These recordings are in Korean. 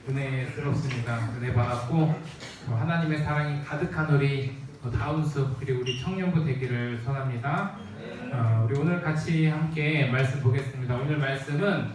은혜스럽습니다. 은혜 받았고 하나님의 사랑이 가득한 우리 다운수 그리고 우리 청년부 되기를 소원합니다. 우리 오늘 같이 함께 말씀 보겠습니다. 오늘 말씀은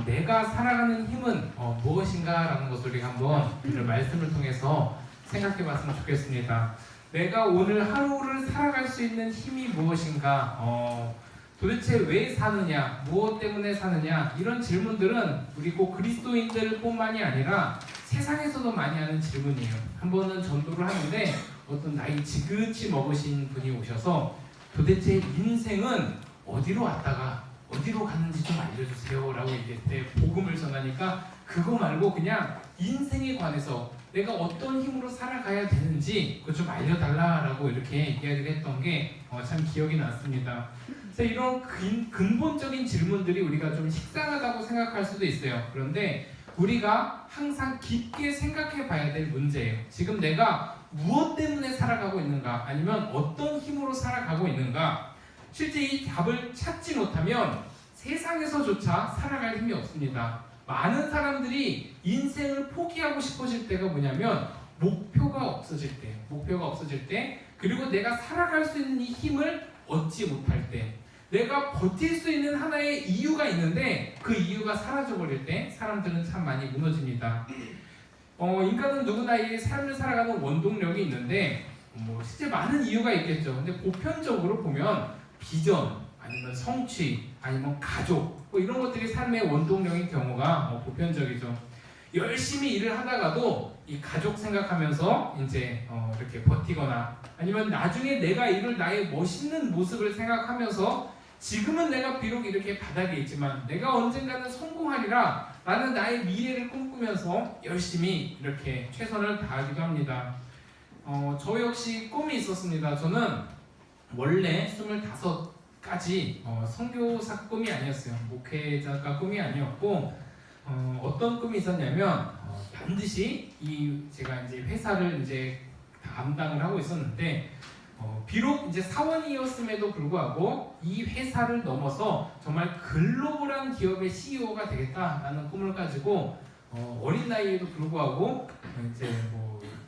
내가 살아가는 힘은 무엇인가 라는 것을 우리가 한번 오늘 말씀을 통해서 생각해 봤으면 좋겠습니다. 내가 오늘 하루를 살아갈 수 있는 힘이 무엇인가, 도대체 왜 사느냐, 무엇 때문에 사느냐, 이런 질문들은 우리 꼭 그리스도인들 뿐만이 아니라 세상에서도 많이 하는 질문이에요. 한 번은 전도를 하는데 어떤 나이 지긋이 먹으신 분이 오셔서 도대체 인생은 어디로 왔다가 어디로 가는지 좀 알려주세요 라고 얘기했대. 복음을 전하니까 그거 말고 그냥 인생에 관해서 내가 어떤 힘으로 살아가야 되는지 그거 좀 알려달라라고 이렇게 이야기를 했던 게 참 기억이 났습니다. 그래서 이런 근본적인 질문들이 우리가 좀 식상하다고 생각할 수도 있어요. 그런데 우리가 항상 깊게 생각해 봐야 될 문제예요. 지금 내가 무엇 때문에 살아가고 있는가, 아니면 어떤 힘으로 살아가고 있는가. 실제 이 답을 찾지 못하면 세상에서조차 살아갈 힘이 없습니다. 많은 사람들이 인생을 포기하고 싶어질 때가 뭐냐면 목표가 없어질 때, 그리고 내가 살아갈 수 있는 이 힘을 얻지 못할 때, 내가 버틸 수 있는 하나의 이유가 있는데 그 이유가 사라져버릴 때 사람들은 참 많이 무너집니다. 인간은 누구나 이 삶을 살아가는 원동력이 있는데 실제 많은 이유가 있겠죠. 근데 보편적으로 보면 비전, 아니면 성취, 아니면 가족, 이런 것들이 삶의 원동력인 경우가 보편적이죠. 열심히 일을 하다가도 이 가족 생각하면서 이제 이렇게 버티거나, 아니면 나중에 내가 이룰 나의 멋있는 모습을 생각하면서 지금은 내가 비록 이렇게 바닥에 있지만 내가 언젠가는 성공하리라 라는 나의 미래를 꿈꾸면서 열심히 이렇게 최선을 다하기도 합니다. 저 역시 꿈이 있었습니다. 저는 원래 25까지 선교사 꿈이 아니었어요. 목회자가 꿈이 아니었고, 어떤 꿈이 있었냐면 반드시 제가 이제 회사를 이제 담당을 하고 있었는데, 비록 이제 사원이었음에도 불구하고 이 회사를 넘어서 정말 글로벌한 기업의 CEO가 되겠다라는 꿈을 가지고 어린 나이에도 불구하고 이제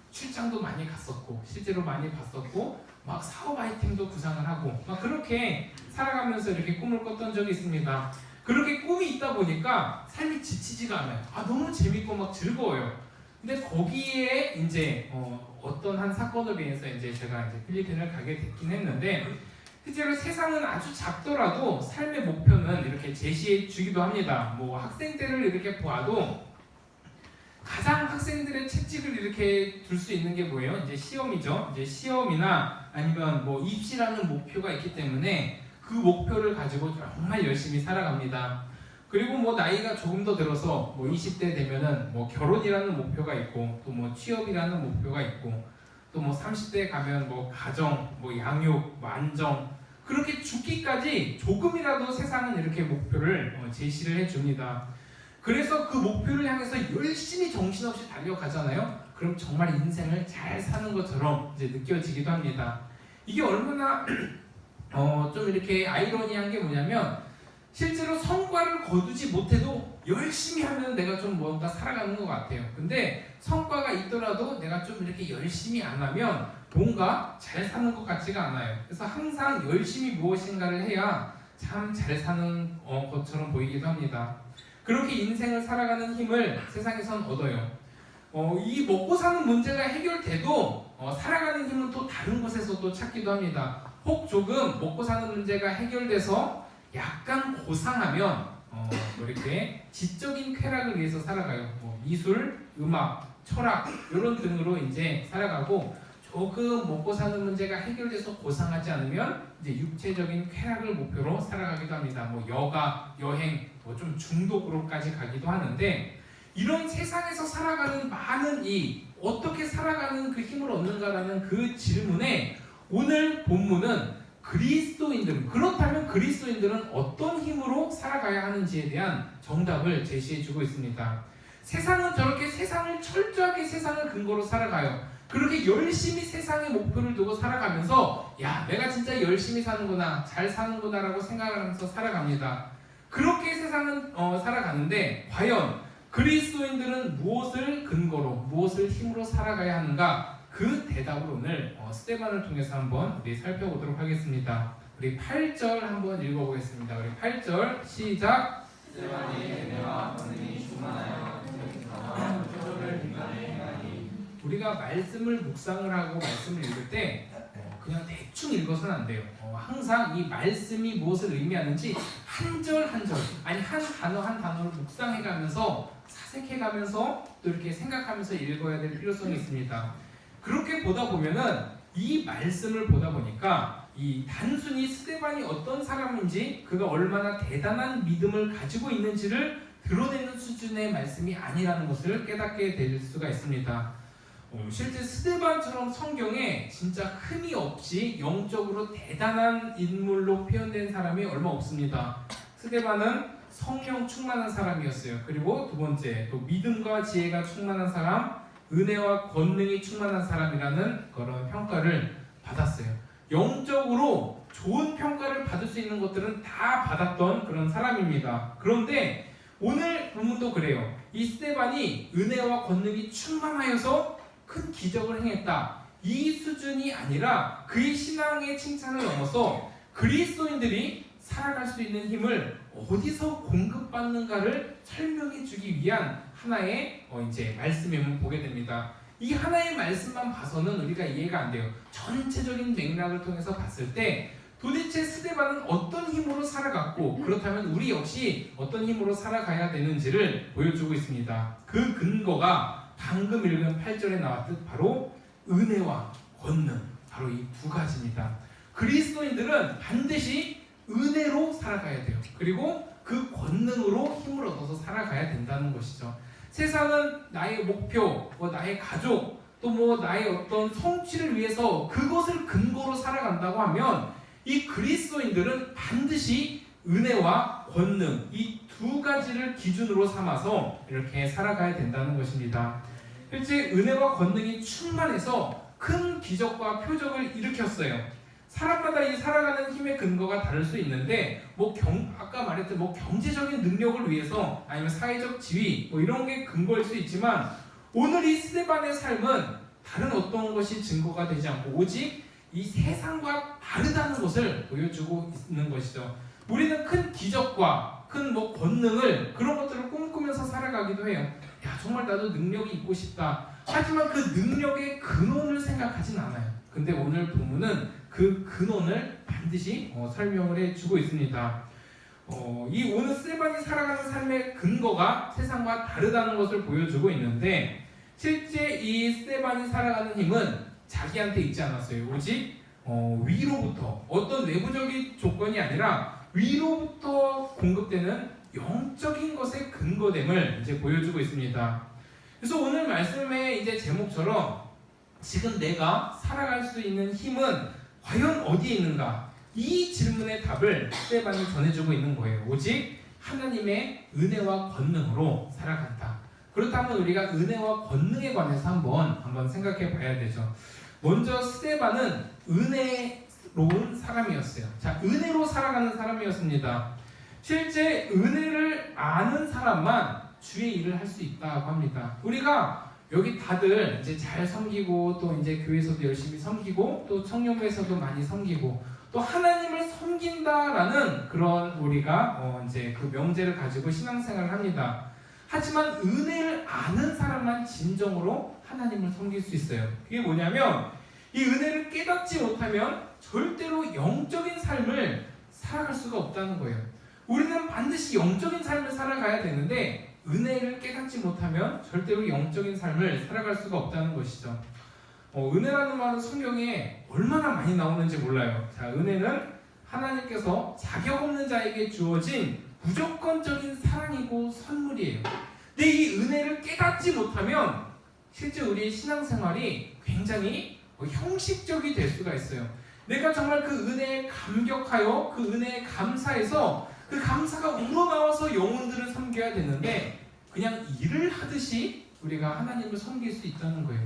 출장도 많이 갔었고 실제로 많이 봤었고 막 사업 아이템도 구상을 하고 막 그렇게 살아가면서 이렇게 꿈을 꿨던 적이 있습니다. 그렇게 꿈이 있다 보니까 삶이 지치지가 않아요. 너무 재밌고 막 즐거워요. 근데 거기에 이제 어떤 한 사건으로 인해서 이제 제가 이제 필리핀을 가게 됐긴 했는데, 실제로 세상은 아주 작더라도 삶의 목표는 이렇게 제시해 주기도 합니다. 학생 때를 이렇게 보아도 가장 학생들의 채찍을 이렇게 둘 수 있는 게 뭐예요? 이제 시험이죠. 이제 시험이나 아니면 입시라는 목표가 있기 때문에 그 목표를 가지고 정말 열심히 살아갑니다. 그리고 나이가 조금 더 들어서 20대 되면은 결혼이라는 목표가 있고, 또 취업이라는 목표가 있고, 또 30대 가면 가정, 양육, 안정, 그렇게 죽기까지 조금이라도 세상은 이렇게 목표를 제시를 해줍니다. 그래서 그 목표를 향해서 열심히 정신없이 달려가잖아요. 그럼 정말 인생을 잘 사는 것처럼 이제 느껴지기도 합니다. 이게 얼마나 좀 이렇게 아이러니한 게 뭐냐면, 실제로 성과를 거두지 못해도 열심히 하면 내가 좀 뭔가 살아가는 것 같아요. 근데 성과가 있더라도 내가 좀 이렇게 열심히 안 하면 뭔가 잘 사는 것 같지가 않아요. 그래서 항상 열심히 무엇인가를 해야 참 잘 사는 것처럼 보이기도 합니다. 그렇게 인생을 살아가는 힘을 세상에선 얻어요. 이 먹고 사는 문제가 해결돼도 살아가는 힘은 또 다른 곳에서도 찾기도 합니다. 혹 조금 먹고 사는 문제가 해결돼서 약간 고상하면 이렇게 지적인 쾌락을 위해서 살아가요. 미술, 음악, 철학 이런 등으로 이제 살아가고, 조금 먹고 사는 문제가 해결돼서 고상하지 않으면 이제 육체적인 쾌락을 목표로 살아가기도 합니다. 여가, 여행, 좀 중독으로까지 가기도 하는데, 이런 세상에서 살아가는 많은 어떻게 살아가는 그 힘을 얻는가라는 그 질문에 오늘 본문은 그렇다면 그리스도인들은 어떤 힘으로 살아가야 하는지에 대한 정답을 제시해주고 있습니다. 세상은 저렇게 철저하게 세상을 근거로 살아가요. 그렇게 열심히 세상의 목표를 두고 살아가면서 내가 진짜 열심히 사는구나, 잘 사는구나 라고 생각하면서 살아갑니다. 그렇게 세상은 살아가는데, 과연 그리스도인들은 무엇을 근거로, 무엇을 힘으로 살아가야 하는가? 그 대답을 오늘 스데반을 통해서 한번 우리 살펴보도록 하겠습니다. 우리 8절 한번 읽어보겠습니다. 우리 8절 시작. 스데반이 은혜와 권능이 충만하여 표적을 인간에 행하니. 우리가 말씀을 묵상을 하고 말씀을 읽을 때 그냥 대충 읽어서는 안 돼요. 항상 이 말씀이 무엇을 의미하는지 한 절 한 절, 아니 한 단어 한 단어를 묵상해가면서 사색해가면서 또 이렇게 생각하면서 읽어야 될 필요성이 있습니다. 그렇게 보다 보면은 이 말씀을 보다 보니까 이 단순히 스데반이 어떤 사람인지 그가 얼마나 대단한 믿음을 가지고 있는지를 드러내는 수준의 말씀이 아니라는 것을 깨닫게 될 수가 있습니다. 실제 스데반처럼 성경에 진짜 흠이 없이 영적으로 대단한 인물로 표현된 사람이 얼마 없습니다. 스데반은 성령 충만한 사람이었어요. 그리고 두 번째, 또 믿음과 지혜가 충만한 사람, 은혜와 권능이 충만한 사람이라는 그런 평가를 받았어요. 영적으로 좋은 평가를 받을 수 있는 것들은 다 받았던 그런 사람입니다. 그런데 오늘 본문도 그래요. 이 스데반이 은혜와 권능이 충만하여서 큰 기적을 행했다. 이 수준이 아니라 그의 신앙의 칭찬을 넘어서 그리스도인들이 살아갈 수 있는 힘을 어디서 공급받는가를 설명해 주기 위한 하나의 이제 말씀을 보게 됩니다. 이 하나의 말씀만 봐서는 우리가 이해가 안 돼요. 전체적인 맥락을 통해서 봤을 때 도대체 스데반은 어떤 힘으로 살아갔고 그렇다면 우리 역시 어떤 힘으로 살아가야 되는지를 보여주고 있습니다. 그 근거가 방금 읽은 8절에 나왔듯 바로 은혜와 권능, 바로 이 두 가지입니다. 그리스도인들은 반드시 은혜로 살아가야 돼요. 그리고 그 권능으로 힘을 얻어서 살아가야 된다는 것이죠. 세상은 나의 목표, 나의 가족, 또 나의 어떤 성취를 위해서 그것을 근거로 살아간다고 하면 이 그리스도인들은 반드시 은혜와 권능, 이 두 가지를 기준으로 삼아서 이렇게 살아가야 된다는 것입니다. 실제 은혜와 권능이 충만해서 큰 기적과 표적을 일으켰어요. 사람마다 이 살아가는 힘의 근거가 다를 수 있는데 아까 말했던 경제적인 능력을 위해서 아니면 사회적 지위 이런 게 근거일 수 있지만 오늘 이 스데반의 삶은 다른 어떤 것이 증거가 되지 않고 오직 이 세상과 다르다는 것을 보여주고 있는 것이죠. 우리는 큰 기적과 큰 권능을 그런 것들을 꿈꾸면서 살아가기도 해요. 야, 정말 나도 능력이 있고 싶다. 하지만 그 능력의 근원을 생각하진 않아요. 근데 오늘 본문은 그 근원을 반드시 설명을 해주고 있습니다. 이 오늘 스데반이 살아가는 삶의 근거가 세상과 다르다는 것을 보여주고 있는데 실제 이 스데반이 살아가는 힘은 자기한테 있지 않았어요. 오직 위로부터 어떤 외부적인 조건이 아니라 위로부터 공급되는 영적인 것의 근거됨을 이제 보여주고 있습니다. 그래서 오늘 말씀의 이제 제목처럼 지금 내가 살아갈 수 있는 힘은 과연 어디에 있는가? 이 질문의 답을 스데반이 전해주고 있는 거예요. 오직 하나님의 은혜와 권능으로 살아간다. 그렇다면 우리가 은혜와 권능에 관해서 한번 생각해 봐야 되죠. 먼저 스데반은 은혜로운 사람이었어요. 자, 은혜로 살아가는 사람이었습니다. 실제 은혜를 아는 사람만 주의 일을 할 수 있다고 합니다. 우리가 여기 다들 이제 잘 섬기고 또 이제 교회에서도 열심히 섬기고 또 청년부에서도 많이 섬기고 또 하나님을 섬긴다라는 그런 우리가 이제 그 명제를 가지고 신앙생활을 합니다. 하지만 은혜를 아는 사람만 진정으로 하나님을 섬길 수 있어요. 그게 뭐냐면 이 은혜를 깨닫지 못하면 절대로 영적인 삶을 살아갈 수가 없다는 거예요. 우리는 반드시 영적인 삶을 살아가야 되는데 은혜를 깨닫지 못하면 절대로 영적인 삶을 살아갈 수가 없다는 것이죠. 은혜라는 말은 성경에 얼마나 많이 나오는지 몰라요. 자, 은혜는 하나님께서 자격 없는 자에게 주어진 무조건적인 사랑이고 선물이에요. 근데 이 은혜를 깨닫지 못하면 실제 우리의 신앙생활이 굉장히 형식적이 될 수가 있어요. 내가 정말 그 은혜에 감격하여 그 은혜에 감사해서 그 감사가 우러나와서 영혼들을 섬겨야 되는데 그냥 일을 하듯이 우리가 하나님을 섬길 수 있다는 거예요.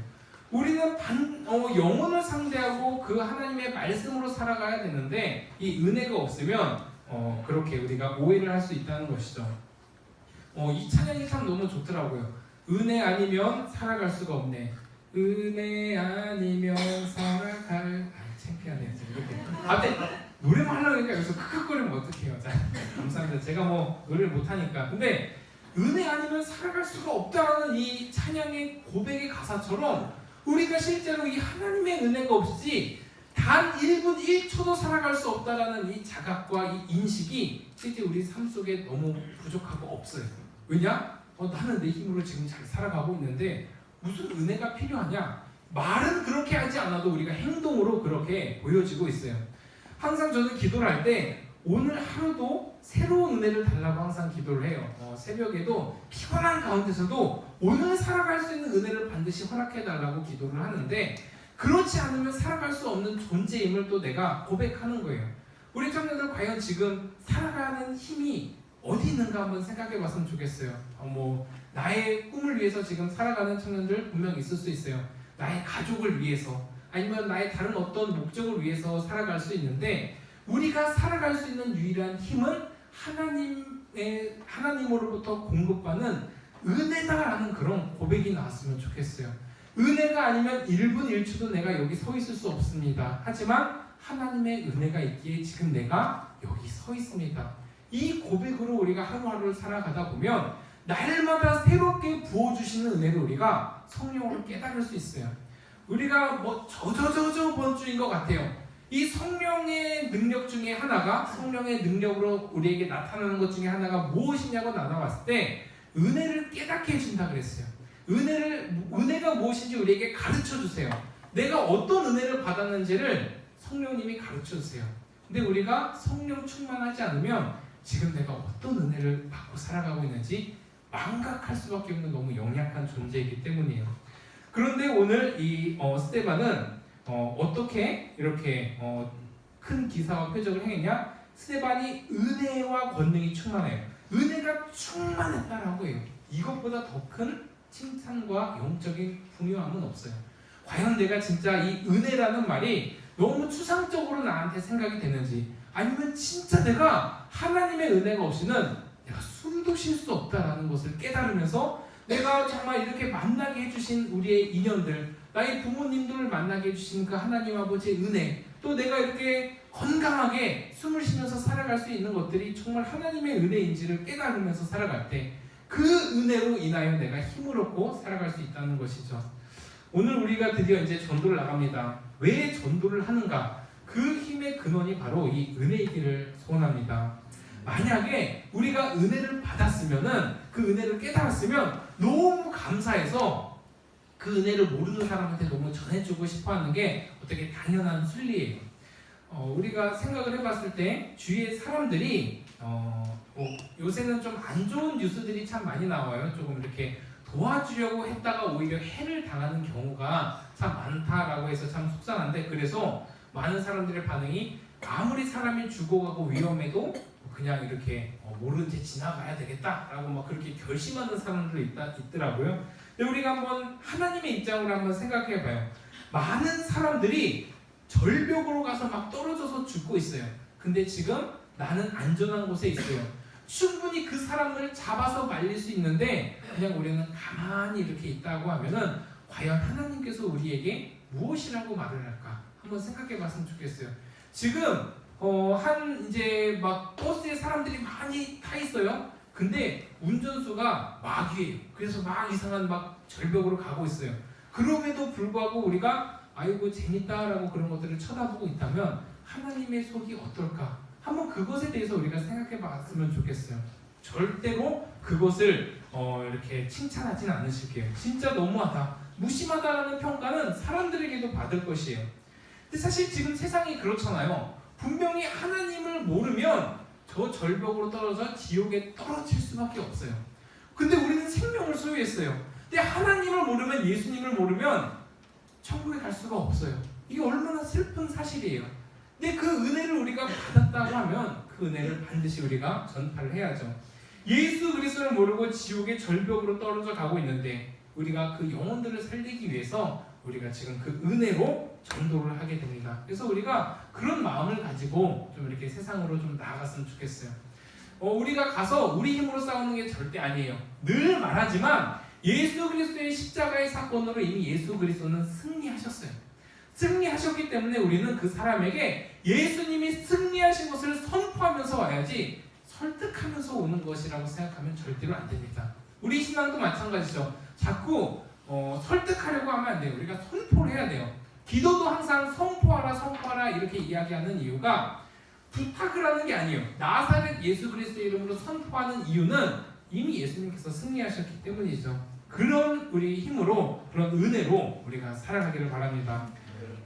우리는 영혼을 상대하고 그 하나님의 말씀으로 살아가야 되는데 이 은혜가 없으면 그렇게 우리가 오해를 할 수 있다는 것이죠. 이 찬양이 참 너무 좋더라고요. 은혜 아니면 살아갈 수가 없네. 은혜 아니면 살아갈 창피하네요. 이렇게 갑자기 노래만 하려고 하니까 여기서 크크거리면 어떡해요. 자, 감사합니다. 제가 뭐 노래를 못하니까. 근데 은혜 아니면 살아갈 수가 없다라는 이 찬양의 고백의 가사처럼 우리가 실제로 이 하나님의 은혜가 없이 단 1분 1초도 살아갈 수 없다라는 이 자각과 이 인식이 실제 우리 삶 속에 너무 부족하고 없어요. 왜냐? 나는 내 힘으로 지금 잘 살아가고 있는데 무슨 은혜가 필요하냐? 말은 그렇게 하지 않아도 우리가 행동으로 그렇게 보여지고 있어요. 항상 저는 기도를 할 때 오늘 하루도 새로운 은혜를 달라고 항상 기도를 해요. 새벽에도 피곤한 가운데서도 오늘 살아갈 수 있는 은혜를 반드시 허락해 달라고 기도를 하는데 그렇지 않으면 살아갈 수 없는 존재임을 또 내가 고백하는 거예요. 우리 청년들 과연 지금 살아가는 힘이 어디 있는가 한번 생각해 봤으면 좋겠어요. 나의 꿈을 위해서 지금 살아가는 청년들 분명 있을 수 있어요. 나의 가족을 위해서 아니면 나의 다른 어떤 목적을 위해서 살아갈 수 있는데 우리가 살아갈 수 있는 유일한 힘은 하나님으로부터 공급받는 은혜다라는 그런 고백이 나왔으면 좋겠어요. 은혜가 아니면 1분 1초도 내가 여기 서 있을 수 없습니다. 하지만 하나님의 은혜가 있기에 지금 내가 여기 서 있습니다. 이 고백으로 우리가 하루하루를 살아가다 보면 날마다 새롭게 부어주시는 은혜를 우리가 성령으로 깨달을 수 있어요. 우리가 저번 주인 것 같아요. 이 성령의 능력 중에 하나가 성령의 능력으로 우리에게 나타나는 것 중에 하나가 무엇이냐고 나눠봤을 때 은혜를 깨닫게 해준다 그랬어요. 은혜가 무엇인지 우리에게 가르쳐 주세요. 내가 어떤 은혜를 받았는지를 성령님이 가르쳐 주세요. 근데 우리가 성령 충만하지 않으면 지금 내가 어떤 은혜를 받고 살아가고 있는지 망각할 수밖에 없는 너무 연약한 존재이기 때문이에요. 그런데 오늘 이 스데반은 어떻게 이렇게 큰 기사와 표적을 행했냐? 스데반이 은혜와 권능이 충만해요. 은혜가 충만했다라고 해요. 이것보다 더 큰 칭찬과 영적인 풍요함은 없어요. 과연 내가 진짜 이 은혜라는 말이 너무 추상적으로 나한테 생각이 되는지 아니면 진짜 내가 하나님의 은혜가 없이는 내가 숨도 쉴 수 없다라는 것을 깨달으면서 내가 정말 이렇게 만나게 해주신 우리의 인연들, 나의 부모님들을 만나게 해주신 그 하나님 아버지의 은혜, 또 내가 이렇게 건강하게 숨을 쉬면서 살아갈 수 있는 것들이 정말 하나님의 은혜인지를 깨달으면서 살아갈 때 그 은혜로 인하여 내가 힘을 얻고 살아갈 수 있다는 것이죠. 오늘 우리가 드디어 이제 전도를 나갑니다. 왜 전도를 하는가? 그 힘의 근원이 바로 이 은혜이기를 소원합니다. 만약에 우리가 은혜를 받았으면은 그 은혜를 깨달았으면 너무 감사해서 그 은혜를 모르는 사람한테 너무 전해주고 싶어하는 게 어떻게 당연한 순리예요. 우리가 생각을 해봤을 때 주위의 사람들이 요새는 좀 안 좋은 뉴스들이 참 많이 나와요. 조금 이렇게 도와주려고 했다가 오히려 해를 당하는 경우가 참 많다라고 해서 참 속상한데 그래서 많은 사람들의 반응이 아무리 사람이 죽어가고 위험해도 그냥 이렇게 모른 채 지나가야 되겠다라고 막 그렇게 결심하는 사람들이 있더라고요. 근데 우리가 한번 하나님의 입장으로 한번 생각해봐요. 많은 사람들이 절벽으로 가서 막 떨어져서 죽고 있어요. 근데 지금 나는 안전한 곳에 있어요. 충분히 그 사람을 잡아서 말릴 수 있는데 그냥 우리는 가만히 이렇게 있다고 하면은 과연 하나님께서 우리에게 무엇이라고 말을 할까? 한번 생각해봤으면 좋겠어요. 지금 이제 막 버스에 사람들이 많이 타 있어요. 근데 운전수가 마귀예요. 그래서 막 이상한 막 절벽으로 가고 있어요. 그럼에도 불구하고 우리가 아이고 재밌다라고 그런 것들을 쳐다보고 있다면 하나님의 속이 어떨까? 한번 그것에 대해서 우리가 생각해봤으면 좋겠어요. 절대로 그것을 이렇게 칭찬하진 않으실게요. 진짜 너무하다, 무심하다라는 평가는 사람들에게도 받을 것이에요. 근데 사실 지금 세상이 그렇잖아요. 분명히 하나님을 모르면 저 절벽으로 떨어져 지옥에 떨어질 수밖에 없어요. 근데 우리는 생명을 소유했어요. 근데 하나님을 모르면, 예수님을 모르면 천국에 갈 수가 없어요. 이게 얼마나 슬픈 사실이에요. 근데 그 은혜를 우리가 받았다고 하면 그 은혜를 반드시 우리가 전파를 해야죠. 예수 그리스도를 모르고 지옥의 절벽으로 떨어져 가고 있는데 우리가 그 영혼들을 살리기 위해서 우리가 지금 그 은혜로 전도를 하게 됩니다. 그래서 우리가 그런 마음을 가지고 좀 이렇게 세상으로 좀 나아갔으면 좋겠어요. 우리가 가서 우리 힘으로 싸우는 게 절대 아니에요. 늘 말하지만 예수 그리스도의 십자가의 사건으로 이미 예수 그리스도는 승리하셨어요. 승리하셨기 때문에 우리는 그 사람에게 예수님이 승리하신 것을 선포하면서 와야지 설득하면서 오는 것이라고 생각하면 절대로 안 됩니다. 우리 신앙도 마찬가지죠. 자꾸 설득하려고 하면 안 돼요. 우리가 선포를 해야 돼요. 기도도 항상 선포하라 이렇게 이야기하는 이유가 부탁을 하는 게 아니에요. 나사렛 예수 그리스도의 이름으로 선포하는 이유는 이미 예수님께서 승리하셨기 때문이죠. 그런 우리 힘으로, 그런 은혜로 우리가 살아가기를 바랍니다.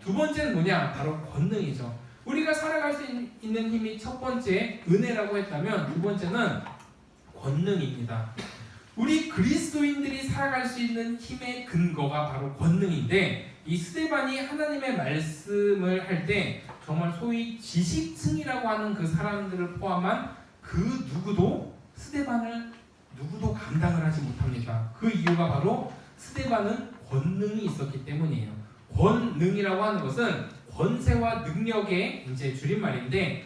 두 번째는 뭐냐? 바로 권능이죠. 우리가 살아갈 수 있는 힘이 첫 번째 은혜라고 했다면 두 번째는 권능입니다. 우리 그리스도인들이 살아갈 수 있는 힘의 근거가 바로 권능인데, 이 스데반이 하나님의 말씀을 할 때 정말 소위 지식층이라고 하는 그 사람들을 포함한 그 스데반을 누구도 감당을 하지 못합니다. 그 이유가 바로 스데반은 권능이 있었기 때문이에요. 권능이라고 하는 것은 권세와 능력의 이제 줄임말인데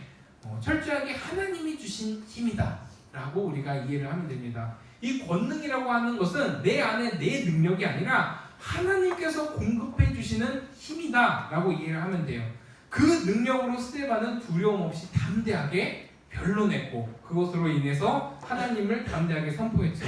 철저하게 하나님이 주신 힘이다라고 우리가 이해를 하면 됩니다. 이 권능이라고 하는 것은 내 안에 내 능력이 아니라 하나님께서 공급해 주시는 힘이다라고 이해를 하면 돼요. 그 능력으로 스데반은 두려움 없이 담대하게 변론했고 그것으로 인해서 하나님을 담대하게 선포했죠.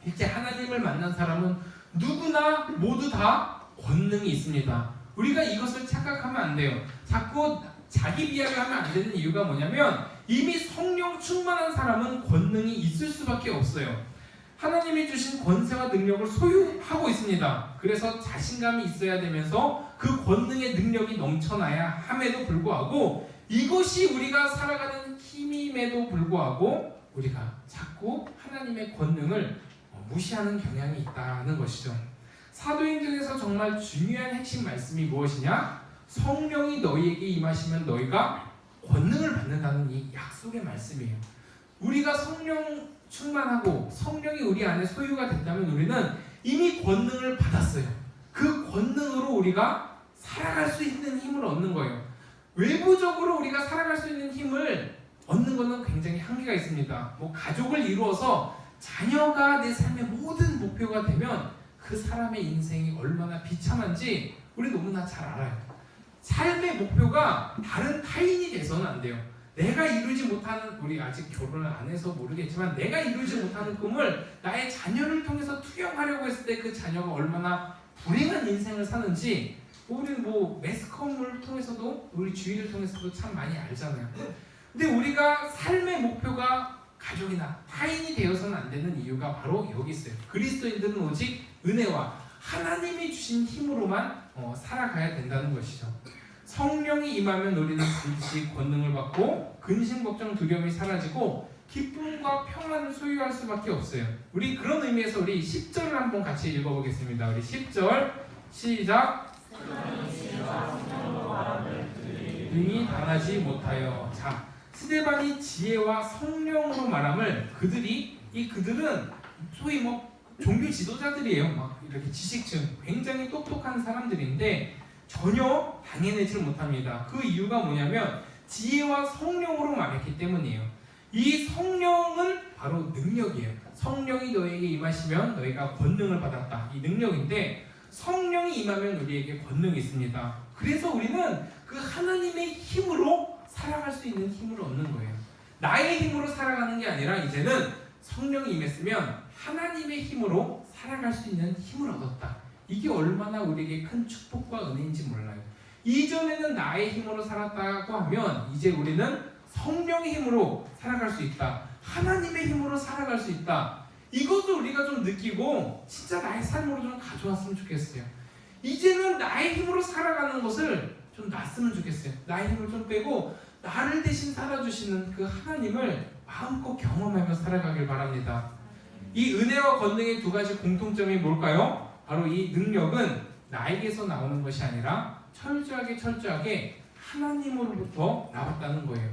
이제 하나님을 만난 사람은 누구나 모두 다 권능이 있습니다. 우리가 이것을 착각하면 안 돼요. 자꾸 자기 비하를 하면 안 되는 이유가 뭐냐면 이미 성령 충만한 사람은 권능이 있을 수밖에 없어요. 하나님이 주신 권세와 능력을 소유하고 있습니다. 그래서 자신감이 있어야 되면서 그 권능의 능력이 넘쳐나야 함에도 불구하고 이것이 우리가 살아가는 힘임에도 불구하고 우리가 자꾸 하나님의 권능을 무시하는 경향이 있다는 것이죠. 사도행 중에서 정말 중요한 핵심 말씀이 무엇이냐? 성령이 너희에게 임하시면 너희가 권능을 받는다는 이 약속의 말씀이에요. 우리가 성령 충만하고 성령이 우리 안에 소유가 된다면 우리는 이미 권능을 받았어요. 그 권능으로 우리가 살아갈 수 있는 힘을 얻는 거예요. 외부적으로 우리가 살아갈 수 있는 힘을 얻는 것은 굉장히 한계가 있습니다. 가족을 이루어서 자녀가 내 삶의 모든 목표가 되면 그 사람의 인생이 얼마나 비참한지 우리 너무나 잘 알아요. 삶의 목표가 다른 타인이 돼서는 안 돼요. 내가 이루지 못하는, 우리 아직 결혼을 안 해서 모르겠지만 내가 이루지 못하는 꿈을 나의 자녀를 통해서 투영하려고 했을 때 그 자녀가 얼마나 불행한 인생을 사는지 우리는 매스컴을 통해서도 우리 주위를 통해서도 참 많이 알잖아요. 근데 우리가 삶의 목표가 가족이나 타인이 되어서는 안 되는 이유가 바로 여기 있어요. 그리스도인들은 오직 은혜와 하나님이 주신 힘으로만 살아가야 된다는 것이죠. 성령이 임하면 우리는 반드시 권능을 받고 근심, 걱정, 두려움이 사라지고 기쁨과 평안을 소유할 수밖에 없어요. 우리 그런 의미에서 우리 10절을 한번 같이 읽어보겠습니다. 우리 10절 시작. 능히 당하지 못하여. 자, 스데반이 지혜와 성령으로 말함을 그들은 소위 종교 지도자들이에요. 이렇게 지식층, 굉장히 똑똑한 사람들인데 전혀 당해내지를 못합니다. 그 이유가 뭐냐면 지혜와 성령으로 말했기 때문이에요. 이 성령은 바로 능력이에요. 성령이 너에게 임하시면 너희가 권능을 받았다. 이 능력인데 성령이 임하면 우리에게 권능이 있습니다. 그래서 우리는 그 하나님의 힘으로 살아갈 수 있는 힘을 얻는 거예요. 나의 힘으로 살아가는 게 아니라 이제는 성령이 임했으면 하나님의 힘으로 살아갈 수 있는 힘을 얻었다. 이게 얼마나 우리에게 큰 축복과 은혜인지 몰라요. 이전에는 나의 힘으로 살았다고 하면 이제 우리는 성령의 힘으로 살아갈 수 있다. 하나님의 힘으로 살아갈 수 있다. 이것도 우리가 좀 느끼고 진짜 나의 삶으로 좀 가져왔으면 좋겠어요. 이제는 나의 힘으로 살아가는 것을 좀 놨으면 좋겠어요. 나의 힘을 좀 빼고 나를 대신 살아주시는 그 하나님을 마음껏 경험하며 살아가길 바랍니다. 이 은혜와 권능의 두 가지 공통점이 뭘까요? 바로 이 능력은 나에게서 나오는 것이 아니라 철저하게 하나님으로부터 나왔다는 거예요.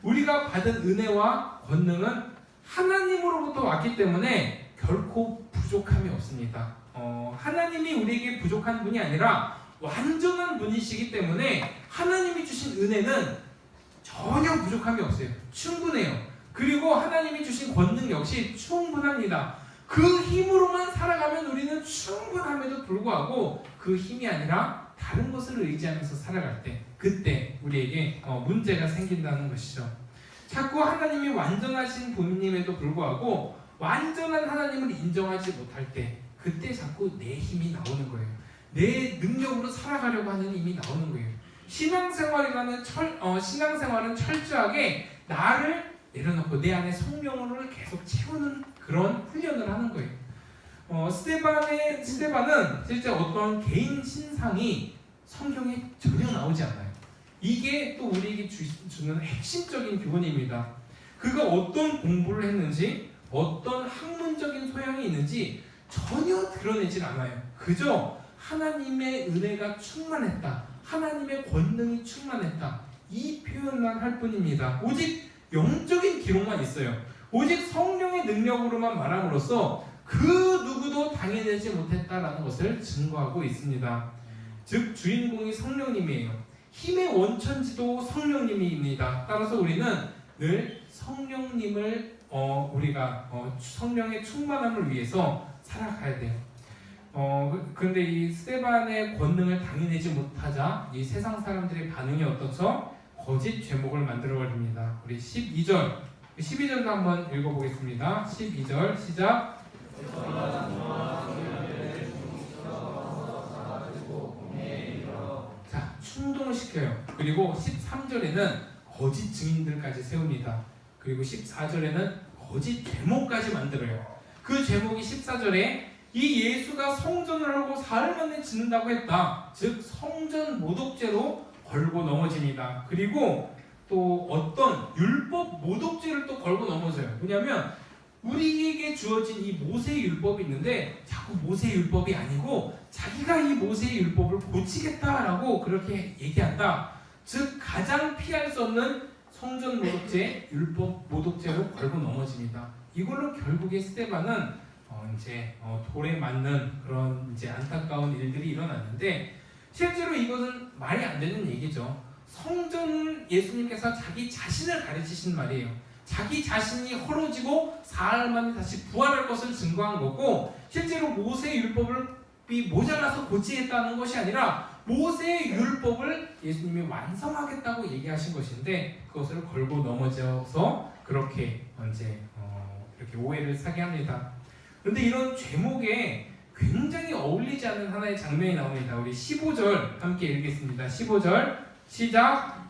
우리가 받은 은혜와 권능은 하나님으로부터 왔기 때문에 결코 부족함이 없습니다. 하나님이 우리에게 부족한 분이 아니라 완전한 분이시기 때문에 하나님이 주신 은혜는 전혀 부족함이 없어요. 충분해요. 그리고 하나님이 주신 권능 역시 충분합니다. 그 힘으로만 살아가면 우리는 충분함에도 불구하고 그 힘이 아니라 다른 것을 의지하면서 살아갈 때 그때 우리에게 문제가 생긴다는 것이죠. 자꾸 하나님이 완전하신 분임에도 불구하고 완전한 하나님을 인정하지 못할 때 그때 자꾸 내 힘이 나오는 거예요. 내 능력으로 살아가려고 하는 힘이 나오는 거예요. 신앙생활은 철저하게 나를 내려놓고 내 안에 성령을 계속 채우는 그런 훈련을 하는 거예요. 스데반은 실제 어떤 개인 신상이 성경에 전혀 나오지 않아요. 이게 또 우리에게 주는 핵심적인 교훈입니다. 그가 어떤 공부를 했는지 어떤 학문적인 소양이 있는지 전혀 드러내질 않아요. 그저 하나님의 은혜가 충만했다, 하나님의 권능이 충만했다, 이 표현만 할 뿐입니다. 오직 영적인 기록만 있어요. 오직 성령의 능력으로만 말함으로써 그 누구도 당해내지 못했다라는 것을 증거하고 있습니다. 즉 주인공이 성령님이에요. 힘의 원천지도 성령님입니다. 따라서 우리는 늘 성령님을 우리가 성령의 충만함을 위해서 살아가야 돼요. 그런데 이 스데반의 권능을 당해내지 못하자 이 세상 사람들의 반응이 어떻죠? 거짓 죄목을 만들어버립니다. 우리 12절도 한번 읽어보겠습니다. 12절 시작. 자, 충동을 시켜요. 그리고 13절에는 거짓 증인들까지 세웁니다. 그리고 14절에는 거짓 제목까지 만들어요. 그 제목이 14절에 이 예수가 성전을 하고 사흘 만에 짓는다고 했다. 즉 성전 모독죄로 걸고 넘어집니다. 그리고 또 어떤 율법 모독죄를 또 걸고 넘어져요. 왜냐하면 우리에게 주어진 이 모세의 율법이 있는데 자꾸 모세의 율법이 아니고 자기가 이 모세의 율법을 고치겠다라고 그렇게 얘기한다. 즉 가장 피할 수 없는 성전 모독죄, 율법 모독죄로 걸고 넘어집니다. 이걸로 결국에 스데반은 돌에 맞는 그런 안타까운 일들이 일어났는데 실제로 이것은 말이 안 되는 얘기죠. 성전을 예수님께서 자기 자신을 가르치신 말이에요. 자기 자신이 헐어지고 사흘 만에 다시 부활할 것을 증거한 거고 실제로 모세의 율법이 모자라서 고치겠다는 것이 아니라 모세의 율법을 예수님이 완성하겠다고 얘기하신 것인데 그것을 걸고 넘어져서 그렇게 이렇게 오해를 사게 합니다. 그런데 이런 죄목에 굉장히 어울리지 않는 하나의 장면이 나옵니다. 우리 15절 함께 읽겠습니다. 15절 시작.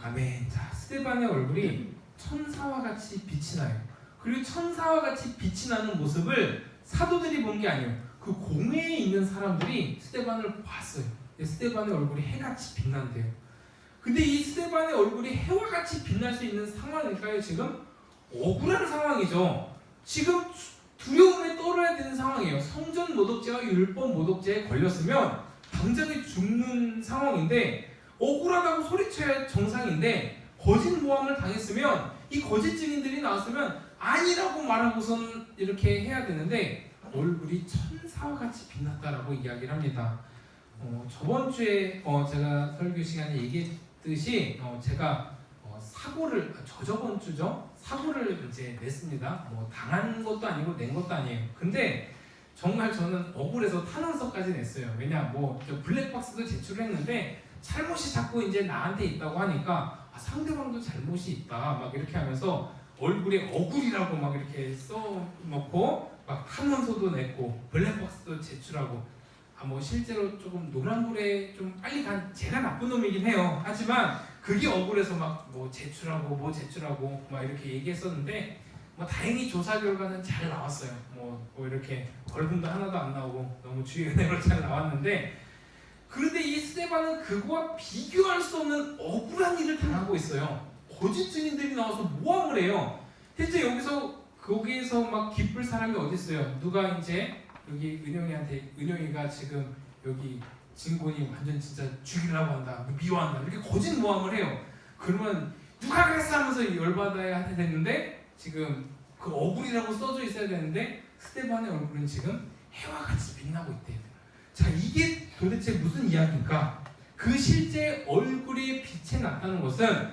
아멘. 자, 스데반의 얼굴이 천사와 같이 빛이 나요. 그리고 천사와 같이 빛이 나는 모습을 사도들이 본 게 아니에요. 그 공회에 있는 사람들이 스데반을 봤어요. 스데반의 얼굴이 해같이 빛난대요. 근데 이 스데반의 얼굴이 해와 같이 빛날 수 있는 상황일까요? 지금 억울한 상황이죠. 지금 두려움에 떨어야 되는 상황이에요. 성전 모독죄와 율법 모독죄에 걸렸으면 당장에 죽는 상황인데 억울하다고 소리쳐야 정상인데 거짓 모함을 당했으면 이 거짓 증인들이 나왔으면 아니라고 말하고선 이렇게 해야 되는데 얼굴이 천사와 같이 빛났다라고 이야기를 합니다. 저번 주에 제가 설교 시간에 얘기했듯이 제가 저번 주죠? 사고를 냈습니다. 당한 것도 아니고 낸 것도 아니에요. 근데 정말 저는 억울해서 탄원서까지 냈어요. 왜냐, 저 블랙박스도 제출했는데 잘못이 자꾸 나한테 있다고 하니까 상대방도 잘못이 있다 막 이렇게 하면서 얼굴에 억울이라고 막 이렇게 써놓고 막 탄원서도 냈고 블랙박스도 제출하고 실제로 조금 노란불에 좀 빨리 간 제가 나쁜 놈이긴 해요. 하지만 그게 억울해서 막 제출하고 막 이렇게 얘기했었는데 다행히 조사 결과는 잘 나왔어요. 이렇게 벌금도 하나도 안 나오고 너무 주의 은혜로 잘 나왔는데 그런데 이 스데반은 그거와 비교할 수 없는 억울한 일을 당하고 있어요. 거짓 증인들이 나와서 모함을 해요. 실제 거기에서 막 기쁠 사람이 어디 있어요? 누가 여기 은영이가 지금 여기 진곤이 완전 진짜 죽이려고 한다, 미워한다 이렇게 거짓 모함을 해요. 그러면 누가 그랬어 하면서 열받아야 되는데 지금 그 억울이라고 써져 있어야 되는데 스데반의 얼굴은 지금 해와 같이 빛나고 있대요. 자, 이게 도대체 무슨 이야기인가? 그 실제 얼굴이 빛에 났다는 것은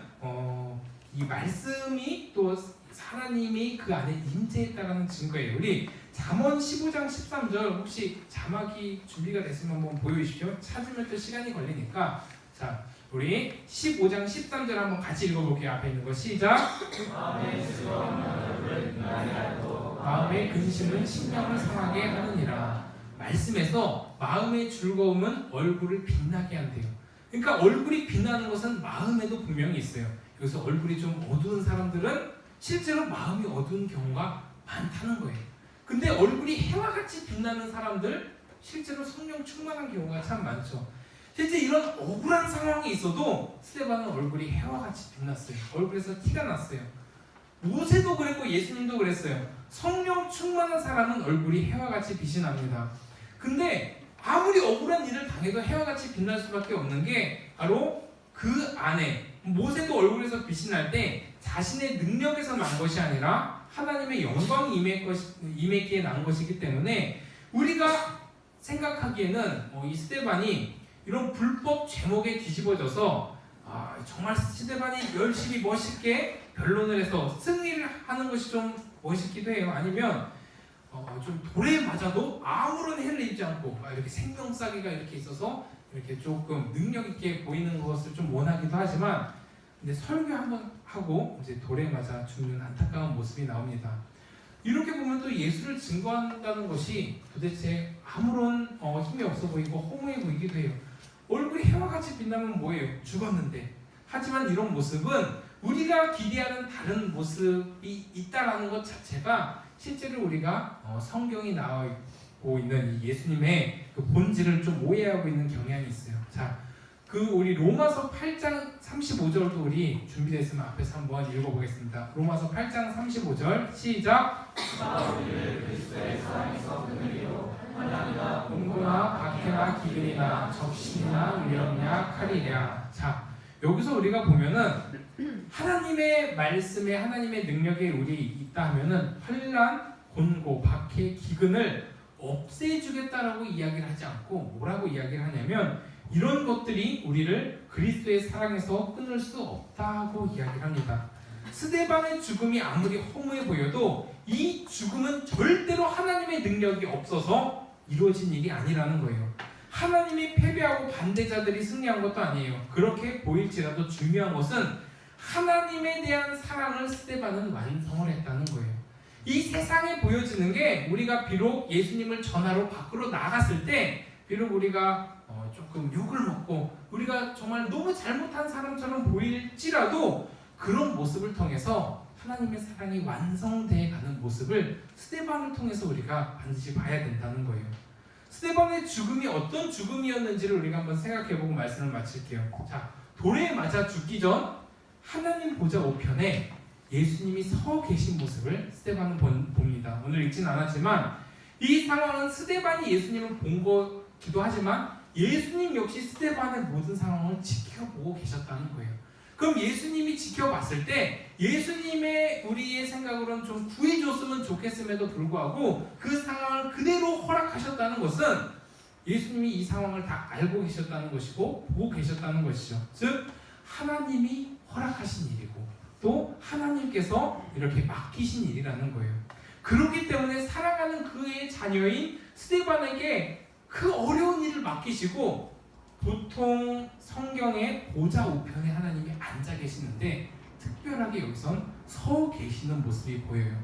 이 말씀이 또 하나님이 그 안에 임재했다는 증거예요. 우리 잠언 15장 13절 혹시 자막이 준비가 됐으면 한번 보여주십시오. 찾으면 또 시간이 걸리니까. 자, 우리 15장 13절 한번 같이 읽어볼게요. 앞에 있는 거 시작. 마음의 근심은 심령을 상하게 하느니라. 말씀에서 마음의 즐거움은 얼굴을 빛나게 한대요. 그러니까 얼굴이 빛나는 것은 마음에도 분명히 있어요. 여기서 얼굴이 좀 어두운 사람들은 실제로 마음이 어두운 경우가 많다는 거예요. 근데 얼굴이 해와 같이 빛나는 사람들 실제로 성령 충만한 경우가 참 많죠. 실제 이런 억울한 상황이 있어도 스데반은 얼굴이 해와 같이 빛났어요. 얼굴에서 티가 났어요. 모세도 그랬고 예수님도 그랬어요. 성령 충만한 사람은 얼굴이 해와 같이 빛이 납니다. 근데 아무리 억울한 일을 당해도 해와 같이 빛날 수밖에 없는 게 바로 그 안에 모세도 얼굴에서 빛이 날 때 자신의 능력에서 난 것이 아니라 하나님의 영광이 임했기에 난 것이기 때문에 우리가 생각하기에는 이 스데반이 이런 불법 제목에 뒤집어져서 정말 스데반이 열심히 멋있게 변론을 해서 승리를 하는 것이 좀 멋있기도 해요. 아니면 좀 돌에 맞아도 아무런 해를 입지 않고 이렇게 생명싸기가 이렇게 있어서 이렇게 조금 능력 있게 보이는 것을 좀 원하기도 하지만 근데 설교 한번 하고 이제 돌에 맞아 죽는 안타까운 모습이 나옵니다. 이렇게 보면 또 예수를 증거한다는 것이 도대체 아무런 힘이 없어 보이고 허무해 보이기도 해요. 얼굴이 해와 같이 빛나면 뭐예요? 죽었는데. 하지만 이런 모습은 우리가 기대하는 다른 모습이 있다라는 것 자체가 실제로 우리가 성경이 나오고 있는 이 예수님의 그 본질을 좀 오해하고 있는 경향이 있어요. 자, 그 우리 로마서 8장 35절도 우리 준비됐으면 앞에서 한번 읽어보겠습니다. 로마서 8장 35절 시작. 공고나 박해나 기근이나 적신이나 위험이나 칼이랴. 자, 여기서 우리가 보면은 하나님의 말씀에 하나님의 능력에 우리 있다 하면은 환난, 곤고, 박해, 기근을 없애주겠다라고 이야기를 하지 않고 뭐라고 이야기를 하냐면 이런 것들이 우리를 그리스도의 사랑에서 끊을 수 없다고 이야기를 합니다. 스데반의 죽음이 아무리 허무해 보여도 이 죽음은 절대로 하나님의 능력이 없어서 이루어진 일이 아니라는 거예요. 하나님이 패배하고 반대자들이 승리한 것도 아니에요. 그렇게 보일지라도 중요한 것은 하나님에 대한 사랑을 스데반은 완성을 했다는 거예요. 이 세상에 보여지는 게 우리가 비록 예수님을 전하러 밖으로 나갔을 때 비록 우리가 조금 욕을 먹고 우리가 정말 너무 잘못한 사람처럼 보일지라도 그런 모습을 통해서 하나님의 사랑이 완성되어 가는 모습을 스데반을 통해서 우리가 반드시 봐야 된다는 거예요. 스데반의 죽음이 어떤 죽음이었는지를 우리가 한번 생각해보고 말씀을 마칠게요. 자, 돌에 맞아 죽기 전 하나님 보좌 우편에 예수님이 서 계신 모습을 스데반은 봅니다. 오늘 읽진 않았지만 이 상황은 스데반이 예수님을 본 거기도 하지만 예수님 역시 스데반의 모든 상황을 지켜보고 계셨다는 거예요. 그럼 예수님이 지켜봤을 때 예수님의 우리의 생각으로는 좀 구해줬으면 좋겠음에도 불구하고 그 상황을 그대로 허락하셨다는 것은 예수님이 이 상황을 다 알고 계셨다는 것이고 보고 계셨다는 것이죠. 즉 하나님이 허락하신 일이고 또 하나님께서 이렇게 맡기신 일이라는 거예요. 그렇기 때문에 사랑하는 그의 자녀인 스데반에게 그 어려운 일을 맡기시고 보통 성경의 보좌 우편에 하나님이 앉아 계시는데 특별하게 여기선 서 계시는 모습이 보여요.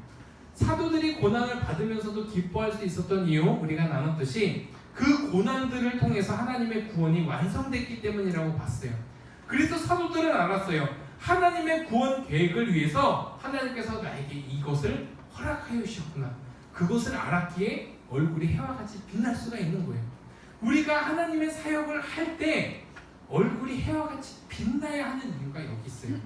사도들이 고난을 받으면서도 기뻐할 수 있었던 이유 우리가 나눴듯이 그 고난들을 통해서 하나님의 구원이 완성됐기 때문이라고 봤어요. 그래서 사도들은 알았어요. 하나님의 구원 계획을 위해서 하나님께서 나에게 이것을 허락하여 주셨구나. 그것을 알았기에 얼굴이 해와 같이 빛날 수가 있는 거예요. 우리가 하나님의 사역을 할 때 얼굴이 해와 같이 빛나야 하는 이유가 여기 있어요.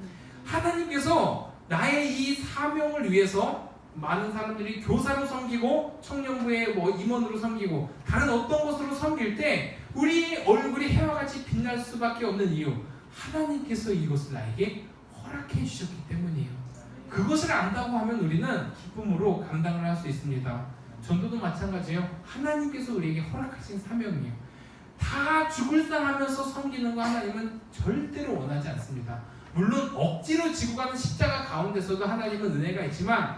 하나님께서 나의 이 사명을 위해서 많은 사람들이 교사로 섬기고 청년부의 임원으로 섬기고 다른 어떤 것으로 섬길 때 우리 얼굴이 해와 같이 빛날 수밖에 없는 이유 하나님께서 이것을 나에게 허락해 주셨기 때문이에요. 그것을 안다고 하면 우리는 기쁨으로 감당을 할 수 있습니다. 전도도 마찬가지예요. 하나님께서 우리에게 허락하신 사명이에요. 다 죽을 상하면서 섬기는 거 하나님은 절대로 원하지 않습니다. 물론 억지로 지고 가는 십자가 가운데서도 하나님은 은혜가 있지만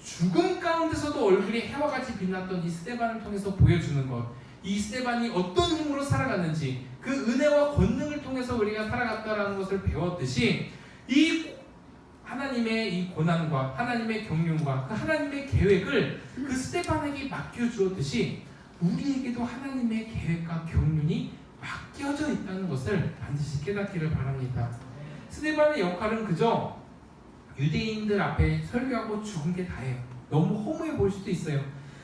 죽음 가운데서도 얼굴이 해와 같이 빛났던 이 스데반을 통해서 보여주는 것, 이 스데반이 어떤 힘으로 살아갔는지 그 은혜와 권능을 통해서 우리가 살아갔다라는 것을 배웠듯이 이 하나님의 이 고난과 하나님의 경륜과 그 하나님의 계획을 그 스데반에게 맡겨주었듯이 우리에게도 하나님의 계획과 경륜이 맡겨져 있다는 것을 반드시 깨닫기를 바랍니다. 스데반의 역할은 그저 유대인들 앞에 설교하고 죽은 게 다예요. 너무 허무해 보일 수도 있어요.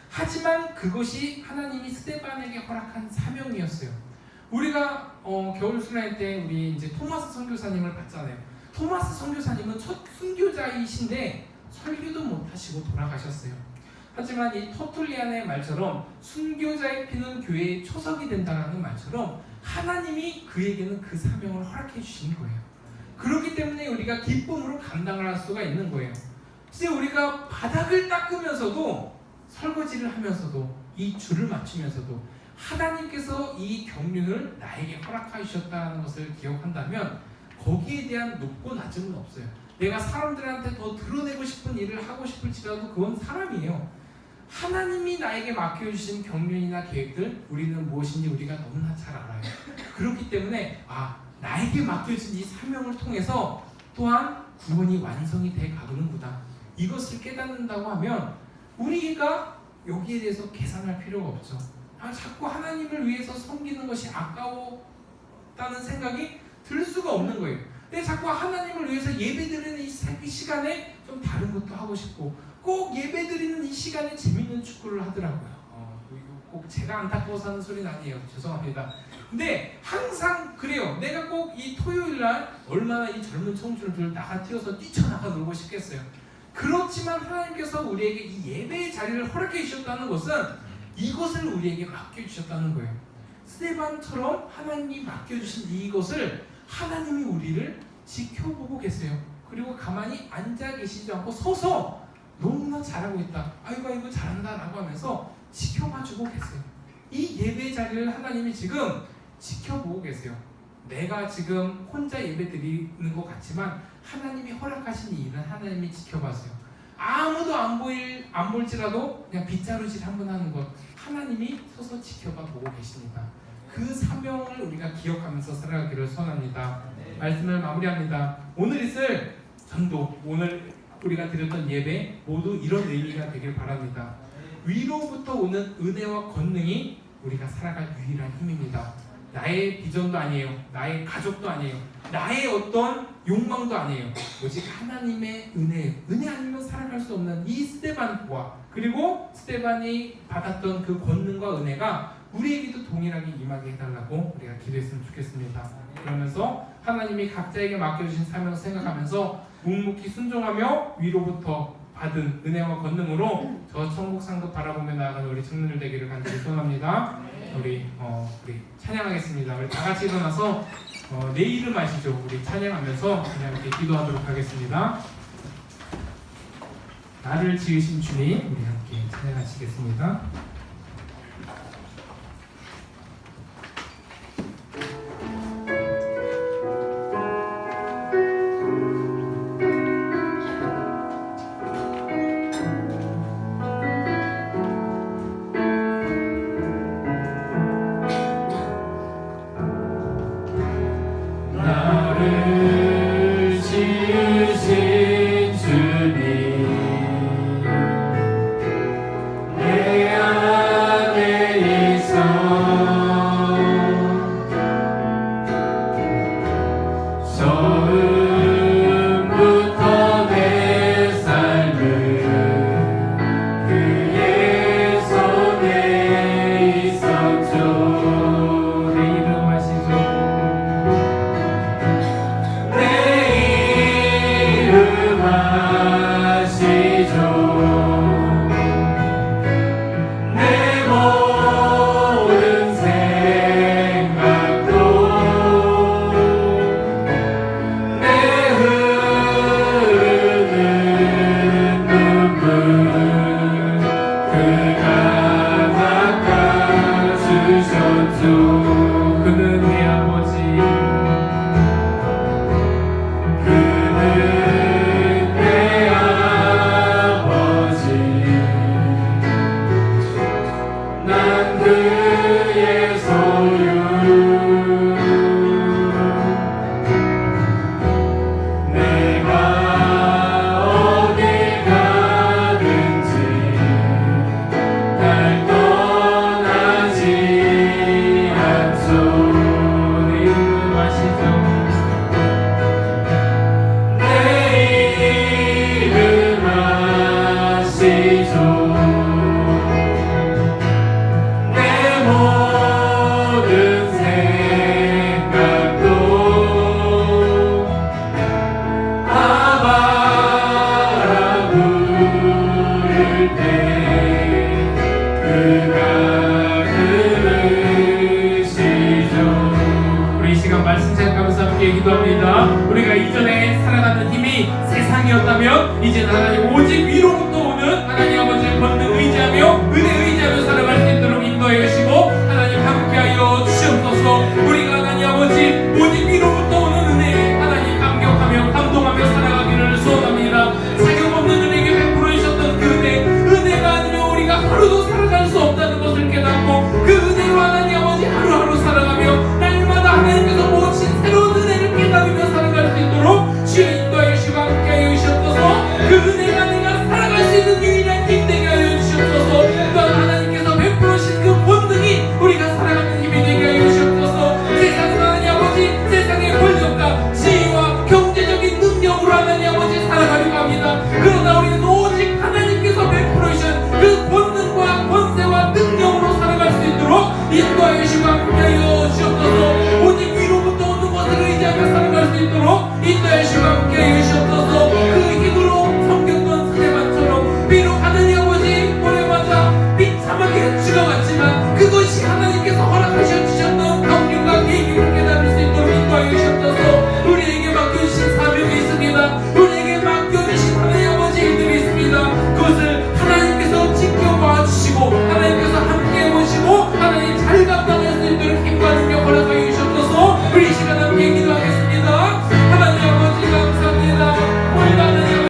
하지만 그것이 하나님이 스데반에게 허락한 사명이었어요. 우리가 겨울 순회 때 우리 이제 토마스 선교사님을 봤잖아요. 토마스 선교사님은 첫 순교자이신데 설교도 못하시고 돌아가셨어요. 하지만 이 터툴리안의 말처럼 순교자의 피는 교회의 초석이 된다는 말처럼 하나님이 그에게는 그 사명을 허락해 주신 거예요. 그렇기 때문에 우리가 기쁨으로 감당을 할 수가 있는 거예요. 이제 우리가 바닥을 닦으면서도 설거지를 하면서도 이 줄을 맞추면서도 하나님께서 이 경륜을 나에게 허락하셨다는 것을 기억한다면 거기에 대한 높고 낮음은 없어요. 내가 사람들한테 더 드러내고 싶은 일을 하고 싶을지라도 그건 사람이에요. 하나님이 나에게 맡겨주신 경륜이나 계획들 우리는 무엇인지 우리가 너무나 잘 알아요. 그렇기 때문에 나에게 맡겨진 이 사명을 통해서 또한 구원이 완성이 돼 가는구나, 이것을 깨닫는다고 하면 우리가 여기에 대해서 계산할 필요가 없죠. 자꾸 하나님을 위해서 섬기는 것이 아까웠다는 생각이 들 수가 없는 거예요. 근데 자꾸 하나님을 위해서 예배드리는 이 시간에 좀 다른 것도 하고 싶고, 꼭 예배드리는 이 시간에 재밌는 축구를 하더라고요. 꼭 제가 안타까워서 하는 소리는 아니에요. 죄송합니다. 근데 항상 그래요. 내가 꼭 이 토요일날 얼마나 이 젊은 청춘들 나가 튀어서 뛰쳐나가 놀고 싶겠어요. 그렇지만 하나님께서 우리에게 이 예배의 자리를 허락해 주셨다는 것은 이것을 우리에게 맡겨주셨다는 거예요. 스데반처럼 하나님이 맡겨주신 이것을 하나님이 우리를 지켜보고 계세요. 그리고 가만히 앉아 계시지 않고 서서 너무나 잘하고 있다, 아이고 잘한다 라고 하면서 지켜봐주고 계세요. 이 예배의 자리를 하나님이 지금 지켜보고 계세요. 내가 지금 혼자 예배 드리는 것 같지만 하나님이 허락하신 이 일은 하나님이 지켜봐세요. 아무도 안 볼지라도 그냥 빗자루질 한번 하는 것 하나님이 서서 지켜봐 보고 계십니다. 그 사명을 우리가 기억하면서 살아가기를 소원합니다. 말씀을 마무리합니다. 오늘 있을 전도, 오늘 우리가 드렸던 예배 모두 이런 의미가 되길 바랍니다. 위로부터 오는 은혜와 권능이 우리가 살아갈 유일한 힘입니다. 나의 비전도 아니에요. 나의 가족도 아니에요. 나의 어떤 욕망도 아니에요. 오직 하나님의 은혜 아니면 살아갈 수 없는 이 스데반과 그리고 스데반이 받았던 그 권능과 은혜가 우리에게도 동일하게 임하게 해달라고 우리가 기도했으면 좋겠습니다. 그러면서 하나님이 각자에게 맡겨주신 사명을 생각하면서 묵묵히 순종하며 위로부터 받은 은혜와 권능으로 저 천국 상급 바라보며 나아가는 우리 청년들 되기를 간절히 소원합니다. 우리 찬양하겠습니다. 우리 다 같이 일어나서 내 이름 아시죠? 우리 찬양하면서 그냥 이렇게 기도하도록 하겠습니다. 나를 지으신 주님, 우리 함께 찬양하시겠습니다. 주님, 내 이제 하나님 오직 위로부터